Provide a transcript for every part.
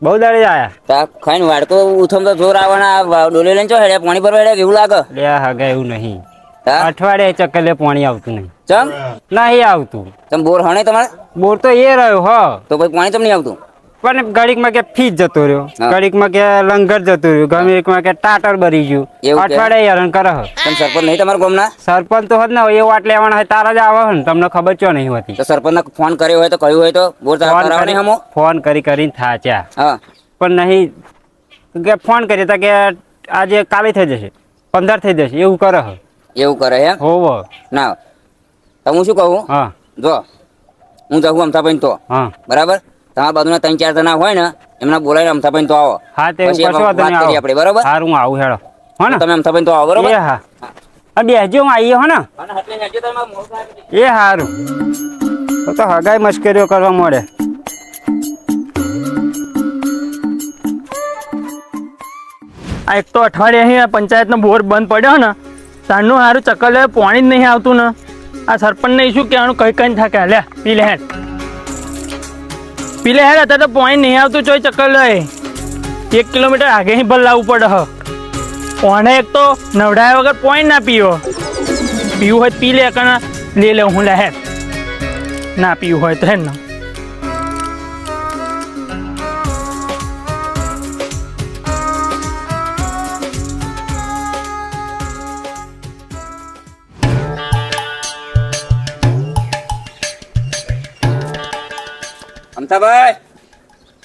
બહુ દાડી આયા ખાઈને વાડકો ઉથમ તો જોર આવવાના ડોલે લઈને ચો હેડ્યા પાણી ભરવા હેડ્યા કેવું લાગે લે હગા એવું નહીં અઠવાડિયે ચક્કર પાણી આવતું નહીં ચમ નહીં આવતું તમે બોર હણે તમારે બોર તો એ રહ્યો હ તો પછી પાણી ચમ નહીં આવતું પણ ઘડીકમાં કે ફીજ જતો રહ્યો ઘડીકમાં કે લંગર જતું રહ્યું ઘડીકમાં કે ટાટર બરી ગયું અઠવાડિયે હેરાન કરે તમે સરપંચ નહીં તમારા ગામના સરપંચ તો હોત ને એ વાટ લેવાના હોય તારા જ આવે ને તમને ખબર ચો નહીં હોતી તો સરપંચને ફોન કર્યો હોય તો કહ્યું હોય તો બોર ફોન કરીને થાચ્યા હા પણ નહીં કે ફોન કરીએ તો કે આજે કાલે થઈ જશે 15 થઈ જશે એવું કરે એમ હોવો ના તો હું શું કહું હા જો હું જાઉં અમથાભાઈ તો હા બરાબર તમારા બાજુના 3-4 જણા હોય ને એમના બોલાવીને અમથાભાઈ તો આવો હા તે વાત કરીએ આપણે બરાબર સારું હું આવું હેડો હો ને તમે અમથાભાઈ તો આવો બરાબર હા બેસજો હું આવીએ હો ને એ સારું તો હગાઈ મશ્કરીઓ કરવા મળે આ એક તો અઠવાડિયે અહીં પંચાયતનો બોર બંધ પડ્યો ને તારનું સારું ચક્કર લે પાણી જ નહીં આવતું ને આ સરપંચને શું કહેવાનું કઈ થાકે લે પી લે હેડ અત્યારે તો પાણી નહીં આવતું ચોય ચક્કર લે 1 કિલોમીટર આગે અહીં ભર લાવવું પડે હ પાણી એક તો નવડાયા વગર પાણી ના પીવું હોય પી લે કણા લે હું લે હેડ ના પીવું હોય તો હેડ ને અમથાભાઈ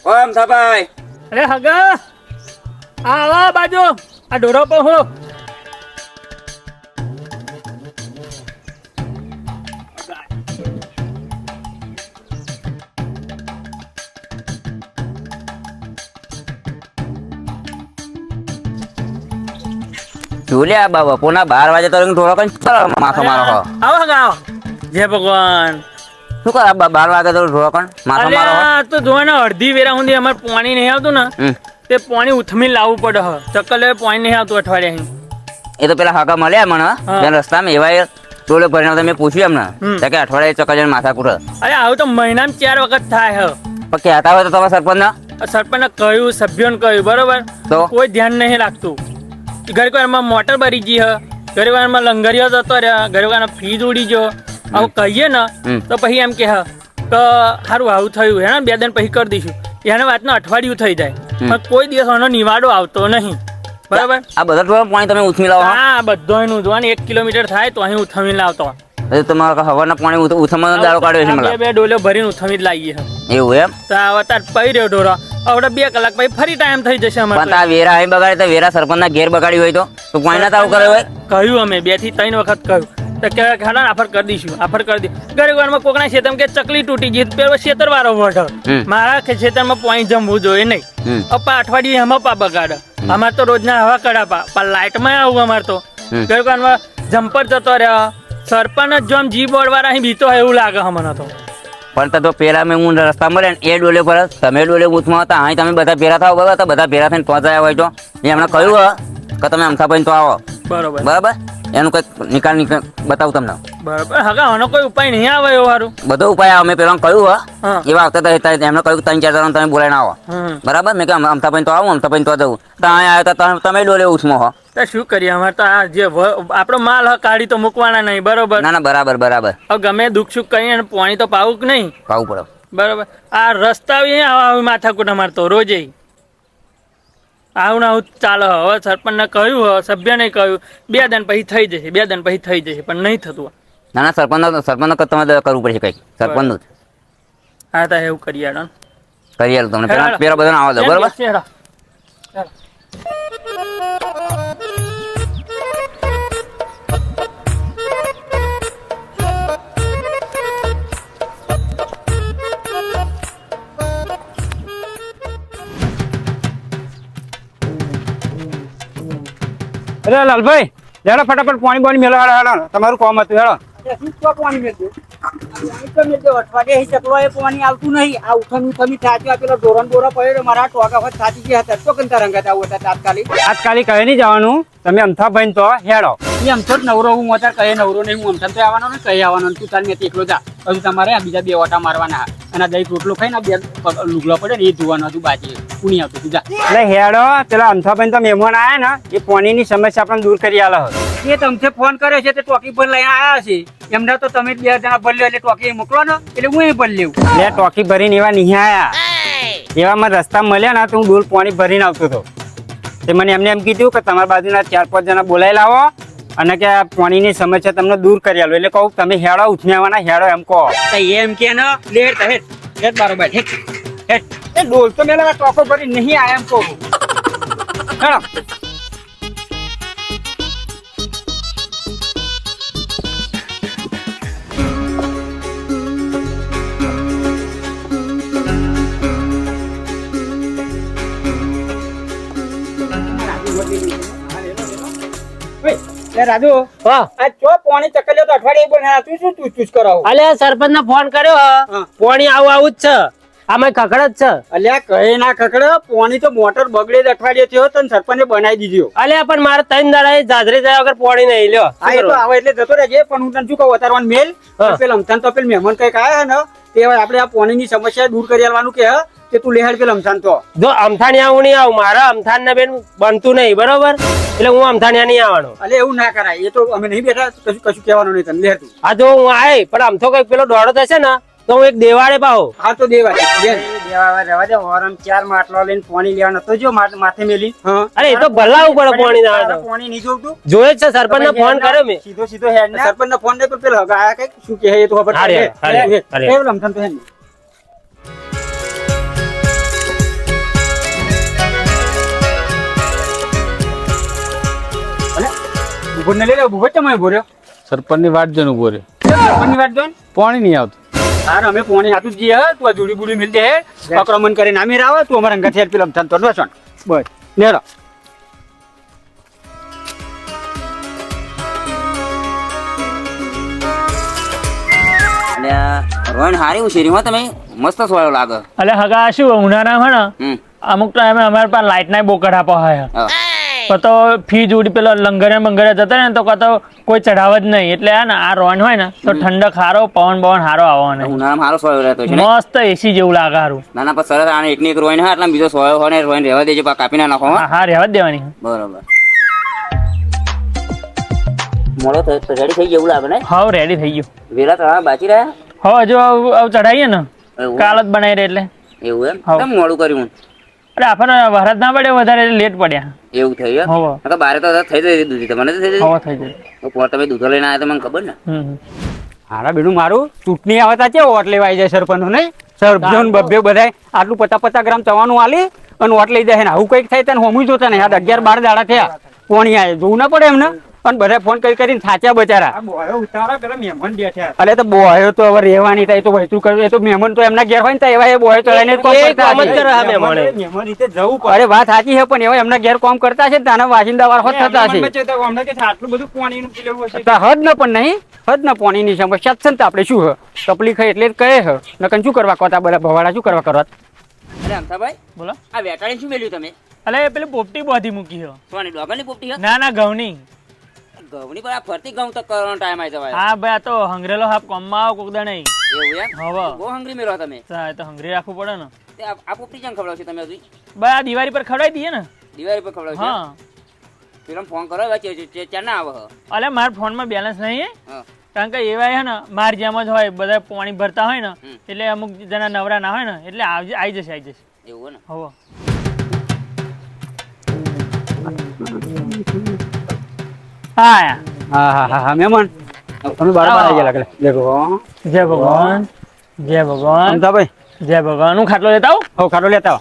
ઓ અમથાભાઈ અરે હગા આવા બાજુ આ ડોરો પર હો જોલ્યા બાબા પોના 12 વાગે તો ઢોરો કઈ માથો મારો હો આવો હગા આવો જય ભગવાન શું કર 12 વાગે તો ઢોરો કણ માથો મારો તો જો ને અડધી વેરા સુધી અમાર પાણી નહીં આવતું ને તે પાણી ઉથમી લાવવું પડે હ ચક્કર લે પાણી નહીં આવતું અઠવાડિયે એ તો પેલા હાકા મળ્યા મને ત્યાં રસ્તામાં એવા ટોલે ભરીને મેં પૂછ્યું એમને કે અઠવાડિયે ચક્કર જઈને માથા કૂટે અરે આવું તો મહિનામાં 4 વખત થાય હ પણ કહેતા હોય તો તમારા સરપંચને કહ્યું સભ્યોને કહ્યું બરોબર તો કોઈ ધ્યાન નહીં રાખતું ઘરે વારમાં મોટર ભરી ગઈ હ ઘરે વારમાં લંગરિયો જતો રહ્યા ઘરે વારમાં ફીજ ઉડી ગયો આવું કહીએ ને તો પછી એમ કે સારું આવું થયું હે 2 દિન પછી કરી દઈશું એને વાતને અઠવાડિયું થઈ જાય પણ કોઈ દિવસ એનો નિવાડો આવતો નહીં બરાબર આ બધા પાણી તમે ઉથમી લાવો હા બધો એનું જોવાનું 1 કિલોમીટર થાય તો અહીં ઉથમી લાવતો તમારા હવાના પાણી ઉથમવાનો દાડો કાઢ્યો છે 2 ડોલો ભરીને ઉથમી જ લાવીએ એવું એમ તો અવતાર પડી રહ્યો ઢોરો હવે 2 કલાક પછી ફરી ટાઈમ થઈ જશે અમારે આ વેરા અહીં બગાડે તો વેરા સરપંચના ઘેર બગાડી હોય તો પાણી ના તાવ કરે હોય કહ્યું અમે 2 થી 3 વખત કહ્યું તો કે ખાડા આફર કરી દઈશું ઘરે વારમાં કોકના ખેતરમાં કે ચકલી તૂટી ગઈ પેલો ખેતર વાળો વઢ મારા ખેતરમાં પાણી જમવું જોઈએ નહીં અપા અઠવાડિયે એમાં પા બગાડે અમારે તો રોજના હવા કડાપા પણ લાઇટમાં આવું અમારે તો ઘરે વારમાં જમ્પર જતો રહ્યા સરપંચ જો આમ જી બોર્ડ વાળા અહીં બીતો હોય એવું લાગે મને તો પણ તો પેલા મેં હું રસ્તા મળે ને એ ડોલે પર તમે ડોલે ઉથમાં હતા અહીં તમે બધા ભેરા થાવ બરાબર તો બધા ભેરા થઈને પહોંચાયા હોય તો એમણે કહ્યું કે તમે અમથાભાઈ તો આવો બરાબર એનું કઈક નિકાલ બતાવું તમને બરાબર હગા આનો કોઈ ઉપાય નહીં આવે એવું સારું બધો ઉપાય આવે મેં પેલા કહ્યું એવા આવતા એમને કહ્યું 3-4 જણા તમે બોલાઈને આવો બરાબર મેં કે અમથાભાઈ તો આવું અમથાભાઈ તો જવું તો અહીંયા આવ્યા તો તમે ડોલે ઉથમો હો તો શું કરીએ અમારે તો આ જે આપણો માલ કાઢી તો મૂકવાના નહીં બરોબર ના બરાબર હવે ગમે દુઃખ સુખ કરીને પાણી તો પાવું કે નહીં પાવું પડે બરાબર આ રસ્તા માથાકૂટ અમારે તો રોજે આવું ને આવું ચાલો હવે સરપંચને કહ્યું સભ્યને કહ્યું 2 દિન પછી થઈ જશે પણ નહીં થતું ના સરપંચ તમારે કરવું પડશે કઈક સરપંચ હા તો એવું કરી આલો તમને પેલા બધા આવો દો બરોબર અરે લાલભાઈ હેડો ફટાફટ પાણી મેળો તમારું કામ હતું હેડો આવતું નહીં આ ઉઠમ ઉઠમી થાચી પેલો ધોરણ બોરો પડ્યો મારા ટોકા વખત થાચી ગયા હતા તો કંતા રંગાત આવું હતા તાત્કાલિક કહે નહીં જવાનું તમે અમથા ભાઈ તો હેડો એ અમથો જ નવરો હું અત્યારે કહે નવરો નહીં હું અમથા તો આવવાનો ને કહી આવવાનો તું તાર મેં એકલો જા હજુ તમારે આ બીજા બે ઓટા મારવાના અને દહીં રોટલો ખાઈને બે લુગલો પડે ને એ જોવાનું હતું બાકી કુણી આવતું તું જા એટલે હેડો પેલા અમથા ભાઈ તો મહેમાન આવ્યા ને એ પાણીની સમસ્યા આપણે દૂર કરી આલો એ તમને ફોન કર્યો છે તે ટોકી પર લઈને આવ્યા છે એમને તો તમે 2 જણા ભરી એટલે ટોકી મોકલો ને એટલે હું ભરી લેવું એટલે ટોકી ભરીને એવા નહીં આયા એવા મને રસ્તા મળ્યા ને તો હું ડોલ પાણી ભરીને આવતો હતો તે મને એમને એમ કીધું કે તમારા બાજુના 4-5 જણા બોલાવી લાવો અને કે આ પાણીની સમસ્યા તમને દૂર કરી આલો એટલે કહું તમે હેડો ઉઠને આવવાના હેડો એમ કહો એમ કે ને લેટ હેડ બરોબર હેડ એ ડોલ તો મેં ટોકો ભરી નહીં આયા એમ કહું હેડો રાજુ આ ચો પાણી ચકલ્યો તો અઠવાડિયે પણ તું શું તું કરાવો અલે સરપંચ ને ફોન કર્યો પાણી આવું જ છે આમાં ખખડ જ છે અલ્યા કહે ના ખખડે પાણી તો મોટર બગડે જ અઠવાડિયે થયો તો સરપંચે બનાવી દીધો અલે પણ મારે 3 દાડા જાજરી જાય વગર પાણી નહીં લ્યો હા એ તો આવે એટલે જતો રહેજે પણ હું તને શું કહું ઉતારવાનું મેલ પેલા અમથાન તો પેલ મહેમાન કઈક આયા ને તે આપણે આ પાણીની સમસ્યા દૂર કરી આવવાનું કે તું લેહાડ પેલા અમથાન તો જો અમથાણ આવું નહીં આવું મારા અમથાન ને બેન બનતું નહીં બરોબર એટલે હું અમથાણ નહીં આવવાનો અલે એવું ના કરાય એ તો અમે નહીં બેઠા કશું કહેવાનું નહીં તને લેતું આ જો હું આય પણ આમથો કઈક પેલો દોડો થશે ને તો હું એક દેવાળે પાહો હા તો દેવા રહેવા દે હોરમ 4 માટલો લઈને પાણી લેવાનો તો જો માથે મેલી અરે એ તો ભલાવું પડે પાણી ના આવે પાણી નહીં જોતું જોયે જ છે સરપંચ ને ફોન કર્યો મેં સીધો હેડ ને સરપંચ ને ફોન દે તો પેલો હગા કઈક શું કહે એ તો ખબર પડે કેવું લમથન તો હેડ ભૂને લઈ લે ભૂવો ચમાય ભર્યો સરપંચની વાટ જોઈને ઉભો રહ્યો સરપંચની વાત જોઈને પાણી નહીં આવતું હાર અમે પાણી હાથું જ જઈએ તું આ જોડી બુડી મિલતે હે આક્રમણ કરીને આમી રાવ તું અમારા અંગા થેર પેલા થન તો નસણ બસ લેરો અને રોયન હારી ઉશેરી હો તમે મસ્ત સોયો લાગે એટલે હગા શું ઉનાળામાં હે ને અમુક ટાઈમે અમારે પાસે લાઈટ ના બહુ કઢાપા હોય તો ફીજ ઉડી પેલો લંગરે મંગરે જતા ને તો કતો કોઈ ચઢાવ જ નહીં એટલે ને આ રોન હોય ને તો ઠંડક હારો પવન હારો આવવાનો ઉનાળામાં હારો સોયો રહેતો છે મસ્ત એસી જેવું લાગે હારું ના ના પણ સરસ આને એકની એક રોઈન હા એટલે બીજો સોયો હોય ને રોઈન રહેવા દેજો કાપી ના નાખો હા રહેવા જ દેવાની બરોબર મોડો રેડી થઈ જેવું લાગે ને હા રેડી થઈ ગયું વેલા તો બાકી રહ્યા હા હજુ ચઢાઈએ ને કાલ જ બનાવી રહે એટલે એવું એમ કેમ મોડું કર્યું અરે આપણને વરસાદ ના પડ્યો વધારે લેટ પડ્યા એવું થયું તો બારે તો થઈ જઈ દૂધી તમને તો થઈ જાય તમે દૂધો લઈને આવ્યા તો મને ખબર ને હારા બેનું મારું ચૂંટણી આવતા છે વોટ લેવા આવી જાય સરપંચ નહીં સરપંચ બબ્બે બધા આટલું 50 ગ્રામ ચવાનું આલી અને વોટ લઈ જાય ને આવું કઈક થાય તને હોમું જોતા ને 11-12 દાડા થયા પોણી આવે જોવું ના પડે એમને અને બધા ફોન કરીને થાચ્યા બચારા અરે તો બોયો તો હવે રહેવાની થાય તો વહેતું કર્યું એ તો મહેમાન તો એમના ઘેર હોય ને એવા એ બોયો ચલાવીને અરે વાત સાચી છે પણ એવા એમના ઘેર કામ કરતા છે ત્યાંના વાસિંદા વાળા થતા છે હદ ન પણ નહીં હદ ન પાણીની સમસ્યા છે ને તો આપણે શું તકલીફ એટલે કહે છે નકન શું કરવા કહતા બધા ભવાડા શું કરવા કરવા અરે અમથાભાઈ બોલો આ વેટાળી શું મેલ્યું તમે અલે પેલી પોપટી બાંધી મૂકી છે સોની ડોગરની પોપટી છે ના ઘઉંની ઘઉંની પર આ ફરતી ઘઉં તો કરવાનો ટાઈમ આવી જવાય હા ભાઈ આ તો હંગરેલો હાપ કોમમાં આવ કોકદા નહીં એવું એમ હવે બહુ હંગરી મેલો તમે તો હંગરી રાખવું પડે ને આ પોપટી કેમ ખવડાવશો તમે હજી ભાઈ આ દિવાળી પર ખવડાવી દઈએ ને દિવાળી પર ખવડાવશો હા પેલો ફોન કરો ચાર ના આવે અલે મારા ફોનમાં બેલેન્સ નહીં કારણ કે એવા હે ને માર જેમ જ હોય બધા પાણી ભરતા હોય ને એટલે અમુક જણા નવરા ના હોય ને એટલે આવી જશે એવું ને હવે હા હા મહેમાન તમે બરાબર આવી ગયા લાગે દેખો જય ભગવાન જય ભગવાન અમથાભાઈ જય ભગવાન હું ખાટલો લેતા આવું હો ખાટલો લેતા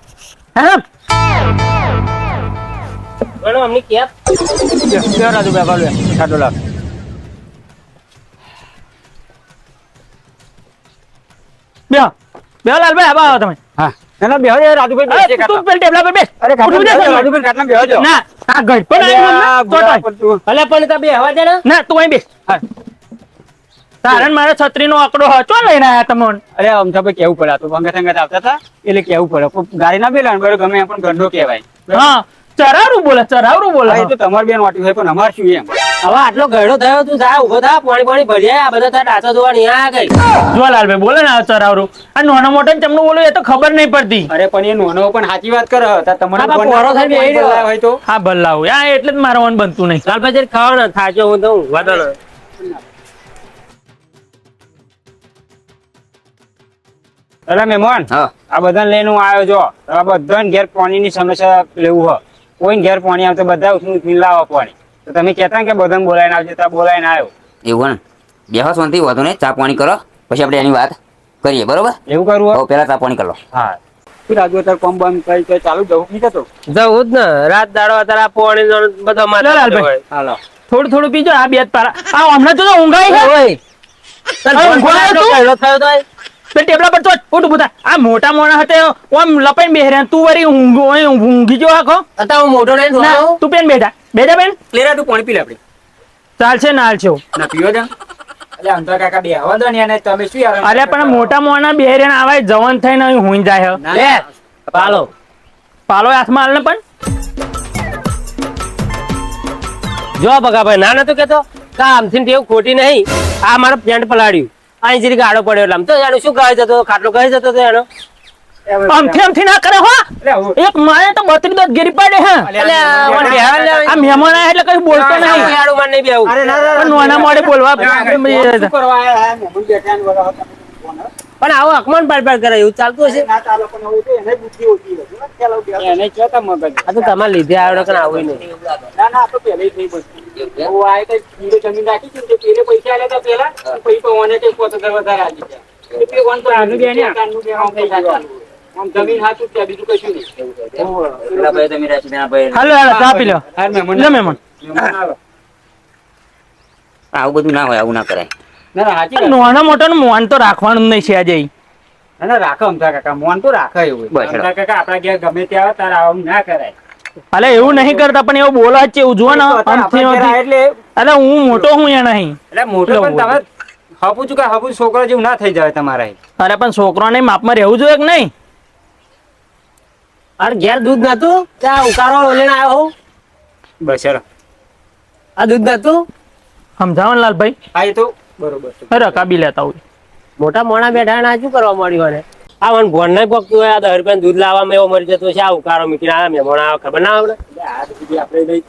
બોલો અમની કેપ રાજુ ભાઈ ખાટલો લાવ બે લાલભાઈ આવો આવો તમે હા ના બેહો રાજુભાઈ તું પેલ ટેબલા પર બેસ અરે રાજુભાઈ ખાટલા બેહો જો ના આ ગઢ પણ અલે પણ તા બે હવા દે ના તું અહીં બેસ તારણ મારે છત્રીનો આંકડો હતો લઈને આયા તમને. અરે અમથાભાઈ કેવું પડે આ તો અંગત અંગત આવતા હતા એટલે કેવું પડે પણ ગાડી ના બેલા બરાબર ગમે એમ પણ ઘરનો કહેવાય. હા ચરાવરું બોલે હા, એ તો તમારે બેન વાટ્યું હોય પણ અમારે શું એમ. હવે આટલો ગયડો થયો તું જા ઉભો થા પાણી પાણી ભર્યા આ બધા તારા ડાચા જોવા નહીં આયા કઈ. જો લાલભાઈ બોલે ને આ ચરાવરું આ નાના મોટા તેમનું બોલું એ તો ખબર નહીં પડતી. અરે પણ એ નોનો પણ સાચી વાત કરે હતા તમને હા, પણ પોરો થઈને બેહી રહ્યો. હોય તો હા ભલ્લાવું આ એટલે જ મારા મન બનતું નહીં. લાલભાઈ જરી ખાવા ને થાચો હું તો ઊંઘવા દો ને. અરે મહેમાન હા આ બધાને લઈને હું આવ્યો છો આ બધાને ઘેર પાણીની સમસ્યા લેવું હોય કોઈ ઘેર પાણી આવે તો બધા ઉઠીને લાવો પાણી તો તમે કહેતા ને કે બધાને બોલાવીને આવજો તો બોલાવીને આવ્યો એવું ને બેહો શાંતિ વાંધો નહીં ચા પાણી કરો પછી આપણે એની વાત કરીએ બરોબર. એવું કરવું હોય? હવે પહેલા ચા પાણી કરી લો. હા શું રાજુ અત્યારે પંપ બંધ કરી તો ચાલુ જવું નહીં થતો. જવું જ ને રાત દાડો અત્યારે આ પાણી નો બધો માથે લે લાલભાઈ. હોય. હાલો થોડું થોડું પીજો આ બે જ પારા આ હમણાં તો ઊંઘાઈ છે. ઓય. તાર અરે, ફોન ઊંઘવા આટલો તું? ગયડો થયો તોય? બે ટેબલા પર તો ઉઠ ઉભા થા. આ મોટા મોણા હતા ઓમ લપાઈને બેહી રહ્યા તું વળી ઊંઘી જો આખો. અત્યારે હું મોટો નહીં ના થયો. તું પેન બેજા બેન લેરા તું પાણી પી લે આપણે ચાલશે ના હાલશે ના પીવો જા એટલે અંતર કાકા બે હવા દો ને અને તમે શું યાર અરે પણ મોટા મોણા બેહી રહ્યા આવા જવાન થઈને અહીં હુઈ જાય છે. ના, લે ના. પાલો. પાલો હાથમાં હાલ ને પણ જો બગાભાઈ ના નતું કેતો કા આમથી ટેવ ખોટી નહીં આ મારો પેન્ટ પલાડ્યું અહીં જરી ગાડો પડ્યો એટલે આમ તો એનો શું કહે જતો ખાટલો કહે જતો હતો એનો. આમથી ના કરે હો એટલે હું- એક મારે તો બત્રી દોત ગેરી પાડે હે એટલે આ મને બેહાડ લે. આ મહેમાન આયા એટલે કઈ બોલતો આ નહીં બેહાડું મને નહીં બેહવું. અરે ના, ના, ના, પણ નાના મોડે બોલવા શું કરવા આયા આ મહેમાન બેઠા ને બધા હતા. પણ આવો અકમાન પાડ પાડ કરે એવું ચાલતું હશે. ના ચાલો પણ હવે તો એને બુદ્ધિ ઓછી હતી. ખ્યાલ આવતી હતી. એને કહેતા મગજ આ તો તમારે લીધે આવડે કે આવું નહીં. ના ના આ તો પહેલેથી થઈ બસ હું આ કઈ કીડે જમીન રાખી હતી ને તે પેલે પૈસા આલ્યા હતા પેલા પછી તો ઓને કઈ પોતે વધારે આપી દીધા. એટલે પેલું ઓન તો આનું બે ને આનું બે આમ થઈ ગયું. આમ જમીન હાથું ત્યાં બીજું કશું નહીં. પેલા ભાઈ તમે રાશિના ભાઈ હાલો હાલો ચા પી લો હા, મહેમાન. લે મહેમાન મહેમાન આવે. આવું બધું ના હોય આવું ના કરાય. ના ના સાચી વાત. નાના મોટાનું મોન તો રાખવાનું જ નહીં છે આજે ના ના રાખો અમથા કાકા મોન તો રાખે એવું બસ, હેડો. અમથા કાકા આપણા ઘેર ગમે ત્યાં આવે તારે આવું ના કરાય. અલે એવું નહીં કરતા પણ એવું બોલા જ છે એવું જુઓ ને તો અત્યારે આમથી આપણા ઘેર આમથી. આવે એટલે અલે હું મોટો હું એ નહીં એટલે મોટો પણ તમે હપું છું કે હપું છોકરો જેવું ના થઈ જાય તમારે. અરે પણ છોકરાને માપમાં રહેવું જોઈએ કે નહીં અરે ઘેર દૂધ નતું ત્યાં ઉકાળો લઈને આવ્યો હું. બસ હેડો. આ દૂધ નતું સમજાવો ને લાલભાઈ હા એ તો બરોબર છે. અરે રકાબી લેતા હોય મોટા મોણા બેઠા ને આ શું કરવા મળ્યું મને આ મને ભોન નહીં પકતું હોય આ 10 રૂપિયા દૂધ લાવવામાં એવો મરી જતો છે આ ઉકાળો મીઠી આવે મહેમાન આવે ખબર ના આવડે. એટલે આ બધી આપણે લઈ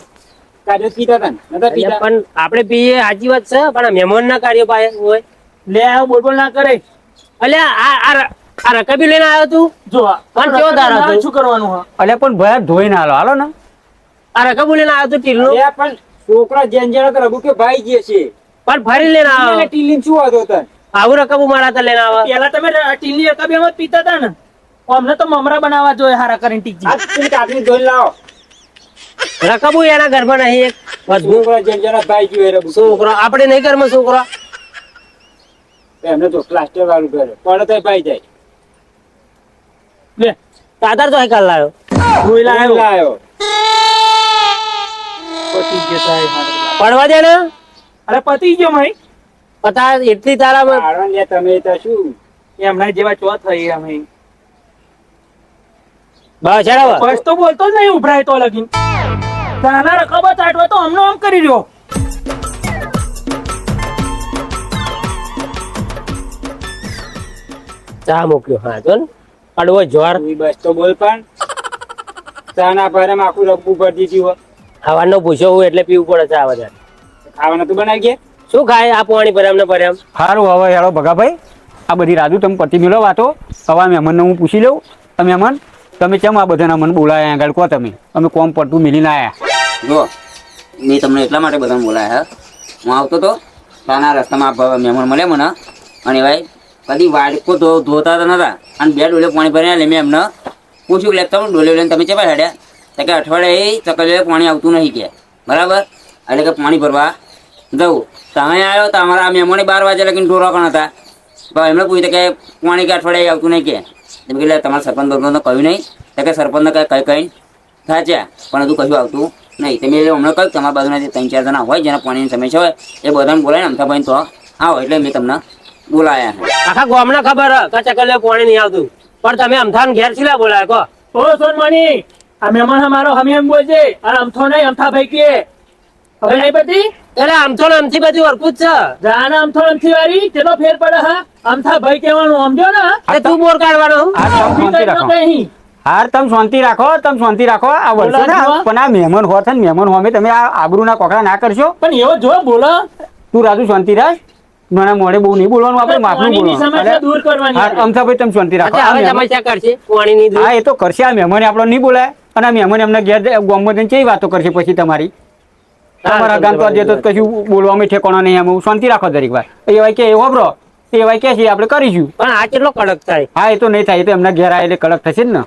કાઢે પીતા હતા ને નતા એટલે પીતા. પણ આપણે પીએ સાચી વાત છે પણ આ મહેમાન ના કાર્ય પાય હોય લે આવો બોલ બોલ ના કરે એટલે આ રકાબી લઈને આવ્યો તું જો પણ કેવો દારો હતો? શું કરવાનું હા અલ્યા પણ ભયા ધોઈ ના હાલો ને. આ રકાબુ લઈને આવ્યો તું ટીલનું અલ્યા પણ છોકરા જેન જેન તો રઘુ કે ભાઈ જે છે પણ ફરી લઈને એને આવ્યો ટીલીન શું વાંધો હતો? આવું રકાબુ મારા હતા લઈને આવે પેલા તમે ટીલની રકાબીમાં જ પીતા હતા ને અમને તો મમરા બનાવવા જોઈએ હારા કરીને ટીકી આ પેલી કાપની ધોઈ લાવો. રકાબુ એના ઘરમાં નહીં એક બધું છોકરા જેન જેન ભાઈ જે હોય રઘુ. છોકરો આપણે નહીં ઘરમાં છોકરો એમને તો પ્લાસ્ટર વાળું કરે પણ તો ભાઈ જાય. લે તાતાર તો કાલ લાવ્યો ધોઈ લાવ્યો લાયો. પતી જતા એ હારા. પડવા દે ને અરે પતી ગયો મય પતા એટલી તારા મારવા લે તમે તો શું એમના જેવા ચો થઈ અમે બસ હેડો બસ તો બોલતો જ નહીં ઉભરાય તો લગીન તાના રકાબા ચાટવા તો અમને આમ કરી રહ્યો ચા મૂક્યો હા જો ને કડવો જ્વાર તું બસ તો બોલ પણ ચા ના ભરે આખું રબ્બુ ભરી દીધી હોય. ખાવાનો પૂછ્યો હું એટલે પીવું પડે ચા વધારે ખાવાનું તું બનાવી ગયા. શું ખાય આ પાણી ભર્યા ને ભર્યા સારું હવે હેડો ભગાભાઈ આ બધી રાજુ તમે પતિ મેળો વાતો હવે મહેમાનને હું પૂછી લઉં તો મહેમાન તમે કેમ આ બધાના મને બોલાયા આગળ કહો તમે અમે કોમ પડતું મિલીને આવ્યા. જો મેં તમને એટલા માટે બધાને બોલાયા હું આવતો તો તાના રસ્તામાં આ મહેમાન મળ્યા મને અને ભાઈ કદી વાડકો ધોતા તો નતા અને બે ડોલે પાણી ભર્યા એટલે મેં એમને પૂછ્યું કે લેતા ડોલે લઈને તમે ચેપા હેડ્યા તો કે અઠવાડિયે ચકલીએ પાણી આવતું નહીં કે બરાબર એટલે કે પાણી ભરવા જવું તમે આવ્યો તો અમારા મહેમાને 12 વાગે લગીને ઢોરા પણ હતા તો એમને પૂછ્યું કે પાણી કે અઠવાડિયે આવતું નહીં કે એમ કે તમારા સરપંચ દોરનો કહ્યું નહીં તો કે સરપંચને કઈ થાચ્યા પણ હજુ કશું આવતું નહીં તમે હમણાં કહ્યું તમારા બાજુના જે 3-4 જણા હોય જેના પાણીની સમસ્યા હોય એ બધાને બોલાવીને અમથાભાઈ તો આવો એટલે મેં તમને બોલાયા છે. આખા ગામને ખબર હ કે ચકલીઓ પાણી નહીં આવતું પણ તમે અમથાન ઘેર છીલા બોલાય કો ઓ સોનમણી આ મહેમાન અમારો હમે એમ બોલજે અને અમથો નહીં અમથા ભાઈ કે હવે નહીં બધી એટલે આમથો ને આમથી બધું હરકું જ છે જાના અમથો અમથી વાળી કેટલો ફેર પડે હા અમથા ભાઈ કહેવાનું સમજો ને એટલે તું બોર કાઢવાનો હા તમે શાંતિ રાખો કઈ હાર તમે શાંતિ રાખો તમે શાંતિ રાખો આ વર્ષે ને બોલા પણ આ મહેમાન હોત ને મહેમાન હોમે તમે આ આબરૂના કોકડા ના કરશો પણ એવો જો બોલો તું રાજુ શાંતિ રાખ મને મોડે બહુ નહીં બોલવાનું આપણે માફનું પાણીની સમસ્યા દૂર કરવાની હા અમથાભાઈ તમે શાંતિ રાખો એટલે આ હવે મહેમાન- સમસ્યા કરશે પાણી ની હા એ તો કરશે આ મહેમાને આપણો નહીં બોલાય અને આ મહેમાન એમના ઘેર ગામમાં જઈને કેવી વાતો કરશે પછી તમારી તમારા ગામ તો આજે તો કશું બોલવામાં ઠેકાણો નહીં એમ શાંતિ રાખો દરેક વાર એવાય કે એ હોબરો એવાય કે છે આપણે કરીશું પણ આ કેટલો કડક થાય હા એ તો નહીં થાય એ તો એમના ઘેર આવે એટલે કડક થશે જ ને